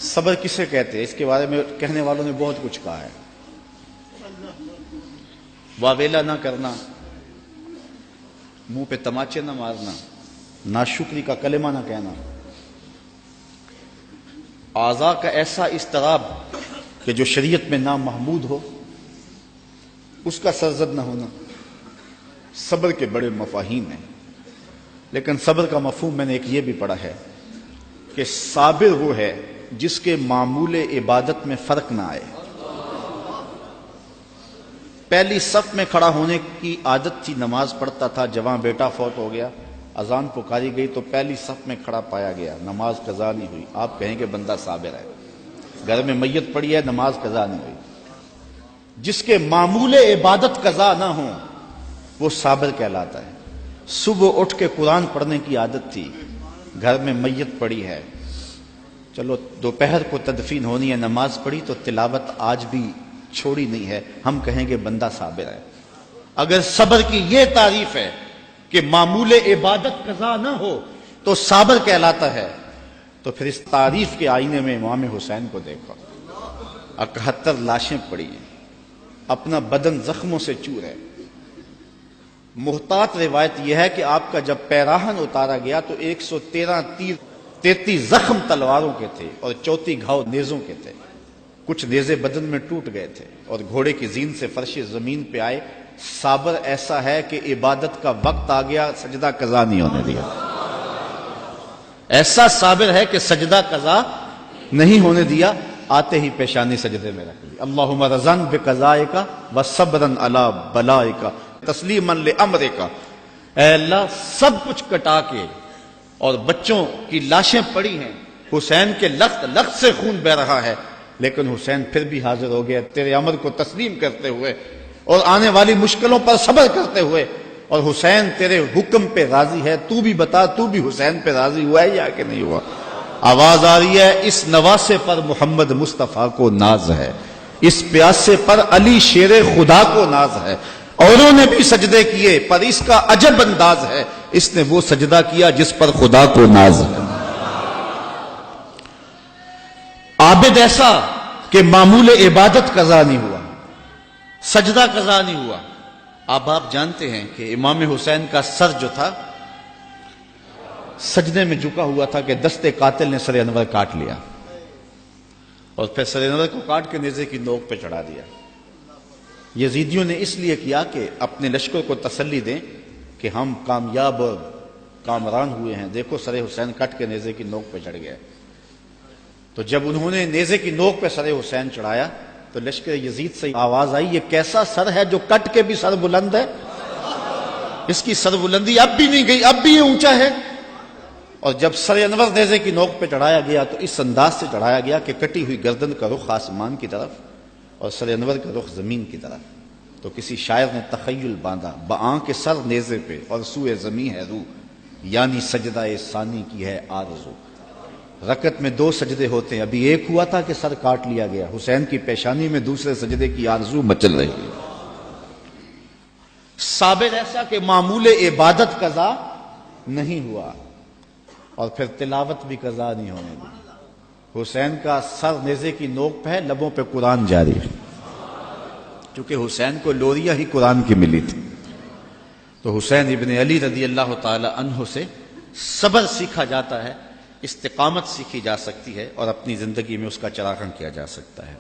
صبر کسے کہتے ہیں؟ اس کے بارے میں کہنے والوں نے بہت کچھ کہا ہے۔ واویلا نہ کرنا، منہ پہ تماچے نہ مارنا، ناشکری کا کلمہ نہ کہنا، اعضاء کا ایسا اضطراب کہ جو شریعت میں نامحمود ہو اس کا سرزد نہ ہونا، صبر کے بڑے مفاہیم ہیں۔ لیکن صبر کا مفہوم میں نے ایک یہ بھی پڑھا ہے کہ صابر وہ ہے جس کے معمول عبادت میں فرق نہ آئے۔ پہلی صف میں کھڑا ہونے کی عادت تھی، نماز پڑھتا تھا، جوان بیٹا فوت ہو گیا، اذان پکاری گئی تو پہلی صف میں کھڑا پایا گیا، نماز قضا نہیں ہوئی، آپ کہیں کہ بندہ صابر ہے۔ گھر میں میت پڑی ہے، نماز قضا نہیں ہوئی، جس کے معمول عبادت قضا نہ ہوں وہ صابر کہلاتا ہے۔ صبح اٹھ کے قرآن پڑھنے کی عادت تھی، گھر میں میت پڑی ہے، چلو دوپہر کو تدفین ہونی ہے، نماز پڑھی تو تلاوت آج بھی چھوڑی نہیں ہے، ہم کہیں گے بندہ صابر ہے۔ اگر صبر کی یہ تعریف ہے کہ معمول عبادت قضا نہ ہو تو صابر کہلاتا ہے، تو پھر اس تعریف کے آئینے میں امام حسین کو دیکھو، 71 لاشیں پڑی ہیں، اپنا بدن زخموں سے چور ہے۔ محتاط روایت یہ ہے کہ آپ کا جب پیراہن اتارا گیا تو 113 تیر، 33 زخم تلواروں کے تھے اور 34 گھاؤ نیزوں کے تھے، کچھ نیزے بدن میں ٹوٹ گئے تھے، اور گھوڑے کی زین سے فرش زمین پہ آئے۔ صابر ایسا ہے کہ عبادت کا وقت آ گیا، سجدہ قضا نہیں ہونے دیا۔ ایسا صابر ہے کہ سجدہ قضا نہیں ہونے دیا، آتے ہی پیشانی سجدے میں رکھ لی۔ اللہم رضن بقضائک وصبرن علی بلائک تسلیما لامرک۔ اے اللہ، سب کچھ کٹا کے اور بچوں کی لاشیں پڑی ہیں، حسین کے لخت لخت سے خون بہ رہا ہے، لیکن حسین پھر بھی حاضر ہو گیا تیرے امر کو تسلیم کرتے ہوئے اور آنے والی مشکلوں پر صبر کرتے ہوئے، اور حسین تیرے حکم پہ راضی ہے۔ تو بھی بتا، تو بھی حسین پہ راضی ہوا ہے یا کہ نہیں ہوا؟ آواز آ رہی ہے، اس نواسے پر محمد مصطفیٰ کو ناز ہے، اس پیاسے پر علی شیر خدا کو ناز ہے۔ اوروں نے بھی سجدے کیے پر اس کا عجب انداز ہے، اس نے وہ سجدہ کیا جس پر خدا کو ناز ہے۔ عابد ایسا کہ معمول عبادت قضا نہیں ہوا، سجدہ قضا نہیں ہوا۔ اب آپ جانتے ہیں کہ امام حسین کا سر جو تھا سجدے میں جھکا ہوا تھا کہ دست قاتل نے سر انور کاٹ لیا، اور پھر سر انور کو کاٹ کے نیزے کی نوک پہ چڑھا دیا۔ یزیدیوں نے اس لیے کیا کہ اپنے لشکر کو تسلی دیں کہ ہم کامیاب اور کامران ہوئے ہیں، دیکھو سر حسین کٹ کے نیزے کی نوک پہ چڑھ گیا۔ تو جب انہوں نے نیزے کی نوک پہ سر حسین چڑھایا تو لشکر یزید سے آواز آئی، یہ کیسا سر ہے جو کٹ کے بھی سر بلند ہے؟ اس کی سر بلندی اب بھی نہیں گئی، اب بھی یہ اونچا ہے۔ اور جب سر انور نیزے کی نوک پہ چڑھایا گیا تو اس انداز سے چڑھایا گیا کہ کٹی ہوئی گردن کا رخ آسمان کی طرف اور سر انور کا رخ زمین کی طرف۔ تو کسی شاعر نے تخیل باندھا، بآں کے سر نیزے پہ اور سوئے زمین ہے روح، یعنی سجدہ ثانی کی ہے آرزو۔ رکعت میں 2 سجدے ہوتے ہیں، ابھی ایک ہوا تھا کہ سر کاٹ لیا گیا، حسین کی پیشانی میں دوسرے سجدے کی آرزو مچل رہی ہے۔ صابر ایسا کہ معمول عبادت قضا نہیں ہوا اور پھر تلاوت بھی قضا نہیں ہونے دی۔ حسین کا سر نیزے کی نوک پہ ہے، لبوں پہ قرآن جاری ہے، کیونکہ حسین کو لوریہ ہی قرآن کی ملی تھی۔ تو حسین ابن علی رضی اللہ تعالی عنہ سے صبر سیکھا جاتا ہے، استقامت سیکھی جا سکتی ہے، اور اپنی زندگی میں اس کا چراغاں کیا جا سکتا ہے۔